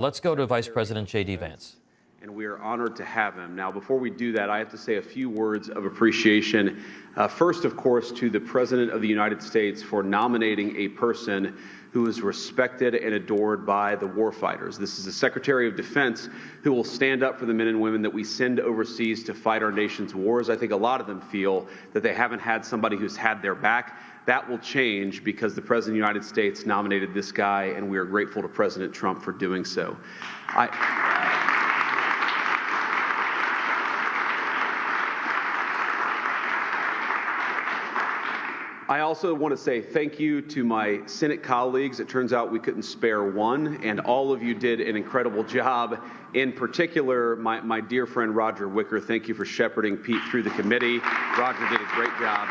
Let's go to Vice President JD Vance. And we are honored to have him. Now, before we do that, I have to say a few words of appreciation. First, of course, to the President of the United States for nominating a person who is respected and adored by the warfighters. This is the Secretary of Defense who will stand up for the men and women that we send overseas to fight our nation's wars. I think a lot of them feel that they haven't had somebody who's had their back. That will change because the President of the United States nominated this guy, and we are grateful to President Trump for doing so. I also want to say thank you to my Senate colleagues. It turns out we couldn't spare one, and all of you did an incredible job. In particular, my dear friend Roger Wicker, thank you for shepherding Pete through the committee. Roger did a great job.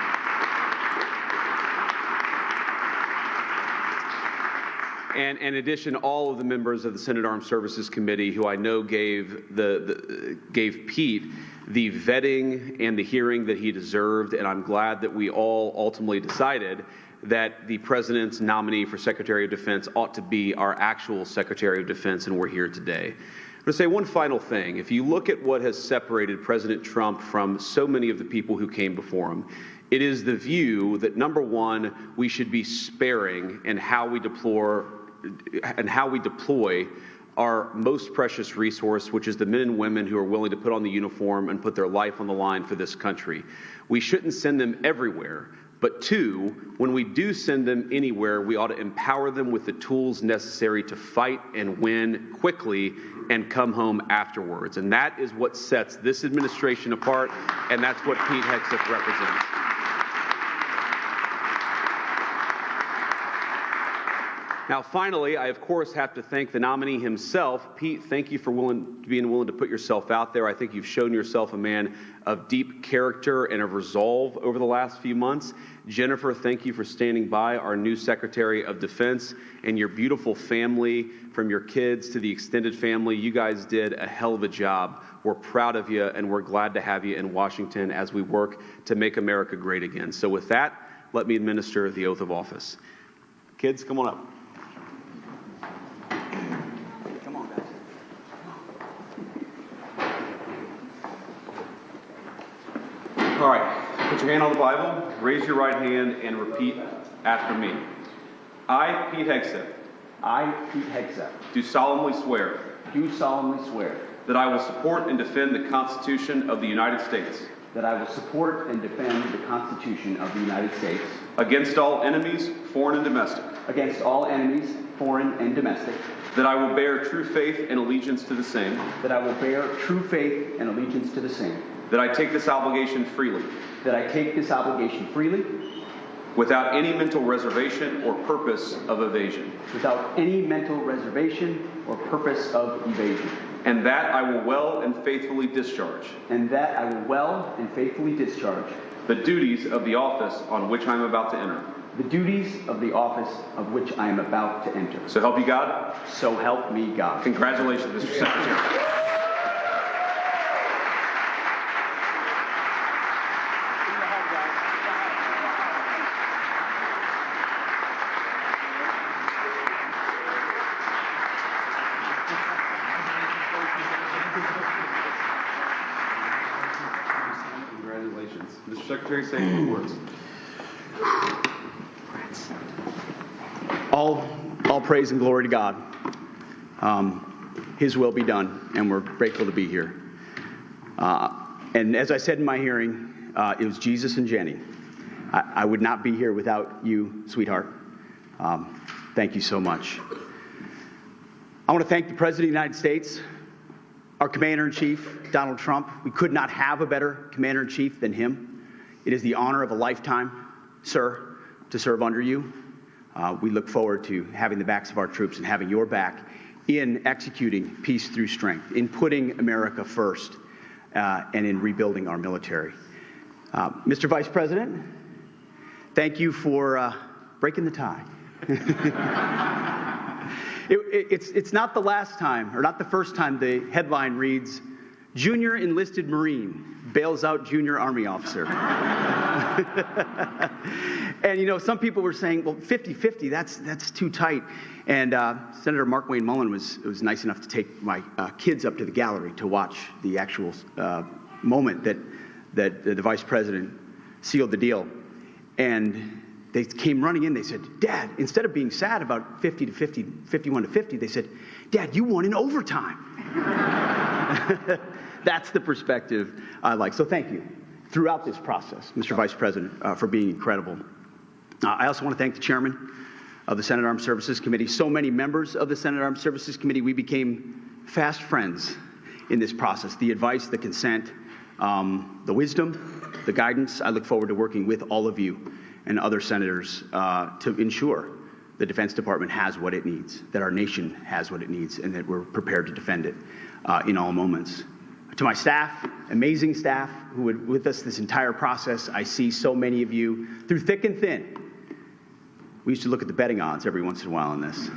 And in addition, all of the members of the Senate Armed Services Committee, who I know gave Pete the vetting and the hearing that he deserved, and I'm glad that we all ultimately decided that the President's nominee for Secretary of Defense ought to be our actual Secretary of Defense, and we're here today. I'm going to say one final thing. If you look at what has separated President Trump from so many of the people who came before him, it is the view that, number one, we should be sparing in how we deploy our most precious resource, which is the men and women who are willing to put on the uniform and put their life on the line for this country. We shouldn't send them everywhere, but two, when we do send them anywhere, we ought to empower them with the tools necessary to fight and win quickly and come home afterwards. And that is what sets this administration apart, and that's what Pete Hegseth represents. Now, finally, I, of course, have to thank the nominee himself. Pete, thank you for being willing to put yourself out there. I think you've shown yourself a man of deep character and of resolve over the last few months. Jennifer, thank you for standing by, our new Secretary of Defense, and your beautiful family, from your kids to the extended family. You guys did a hell of a job. We're proud of you, and we're glad to have you in Washington as we work to make America great again. So with that, let me administer the oath of office. Kids, come on up. All right, put your hand on the Bible, raise your right hand, and repeat after me. I, Pete Hegseth. I, Pete Hegseth. Do solemnly swear. Do solemnly swear. That I will support and defend the Constitution of the United States. That I will support and defend the Constitution of the United States. Against all enemies, foreign and domestic. Against all enemies, foreign and domestic. That I will bear true faith and allegiance to the same. That I will bear true faith and allegiance to the same. That I take this obligation freely. That I take this obligation freely. Without any mental reservation or purpose of evasion. Without any mental reservation or purpose of evasion. And that I will well and faithfully discharge. And that I will well and faithfully discharge. The duties of the office on which I am about to enter. The duties of the office of which I am about to enter. So help you God? So help me God. Congratulations, Mr. Secretary. Congratulations. Mr. Secretary, say a few words. All praise and glory to God. His will be done, and we're grateful to be here. And as I said in my hearing, it was Jesus and Jenny. I would not be here without you, sweetheart. Thank you so much. I want to thank the President of the United States, our Commander-in-Chief, Donald Trump. We could not have a better Commander-in-Chief than him. It is the honor of a lifetime, sir, to serve under you. We look forward to having the backs of our troops and having your back in executing peace through strength, in putting America first, and in rebuilding our military. Mr. Vice President, thank you for breaking the tie. It's not the last time, or not the first time the headline reads, Junior Enlisted Marine bails out Junior Army Officer. And, some people were saying, well, 50-50, that's too tight. And Senator Mark Wayne Mullen was nice enough to take my kids up to the gallery to watch the actual moment that the vice president sealed the deal. And they came running in. They said, Dad, instead of being sad about 50-50, 51-50, they said, Dad, you won in overtime. That's the perspective I like. So thank you throughout this process, Mr. Vice President, for being incredible. I also want to thank the chairman of the Senate Armed Services Committee. So many members of the Senate Armed Services Committee, we became fast friends in this process. The advice, the consent, the wisdom, the guidance. I look forward to working with all of you and other senators to ensure the Defense Department has what it needs, that our nation has what it needs, and that we're prepared to defend it in all moments. To my staff, amazing staff who were with us this entire process, I see so many of you through thick and thin. We used to look at the betting odds every once in a while on this.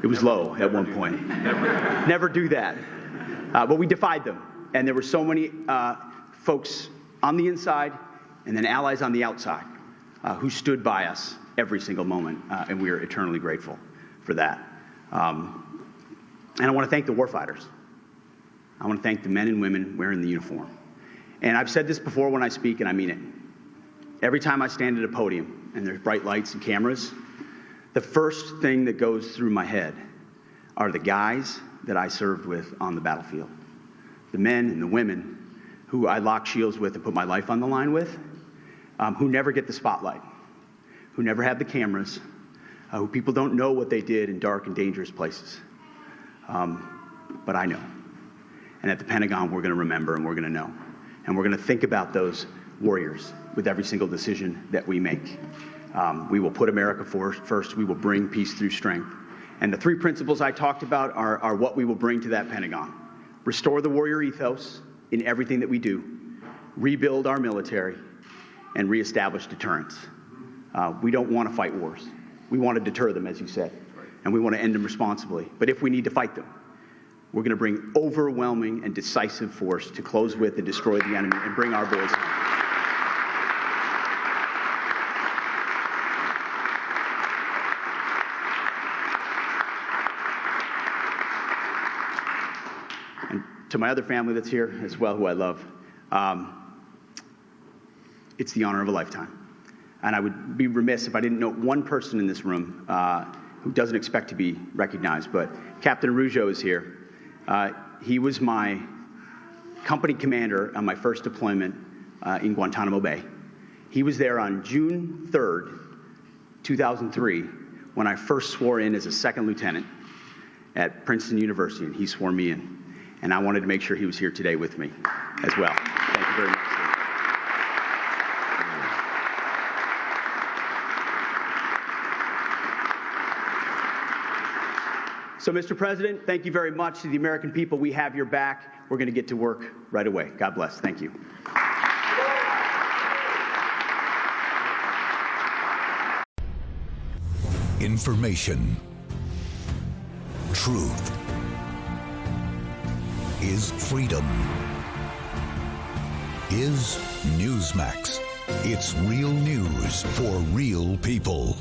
It was low at one point. Never do that. But we defied them. And there were so many folks on the inside and then allies on the outside who stood by us every single moment. And we are eternally grateful for that. And I want to thank the warfighters. I want to thank the men and women wearing the uniform. And I've said this before when I speak, and I mean it. Every time I stand at a podium and there's bright lights and cameras, the first thing that goes through my head are the guys that I served with on the battlefield. The men and the women who I lock shields with and put my life on the line with, who never get the spotlight, who never have the cameras, who people don't know what they did in dark and dangerous places. But I know. And at the Pentagon, we're going to remember and we're going to know. And we're going to think about those warriors with every single decision that we make. We will put America first. We will bring peace through strength. And the three principles I talked about are what we will bring to that Pentagon. Restore the warrior ethos in everything that we do. Rebuild our military and reestablish deterrence. We don't want to fight wars. We want to deter them, as you said. And we want to end them responsibly. But if we need to fight them, we're going to bring overwhelming and decisive force to close with and destroy the enemy and bring our boys home. And to my other family that's here as well, who I love, it's the honor of a lifetime. And I would be remiss if I didn't note one person in this room who doesn't expect to be recognized, but Captain Rougeau is here. He was my company commander on my first deployment in Guantanamo Bay. He was there on June 3rd, 2003, when I first swore in as a second lieutenant at Princeton University, and he swore me in. And I wanted to make sure he was here today with me as well. Thank you very much. So, Mr. President, thank you very much. To the American people, we have your back. We're going to get to work right away. God bless. Thank you. Information. Truth is freedom. Is Newsmax. It's real news for real people.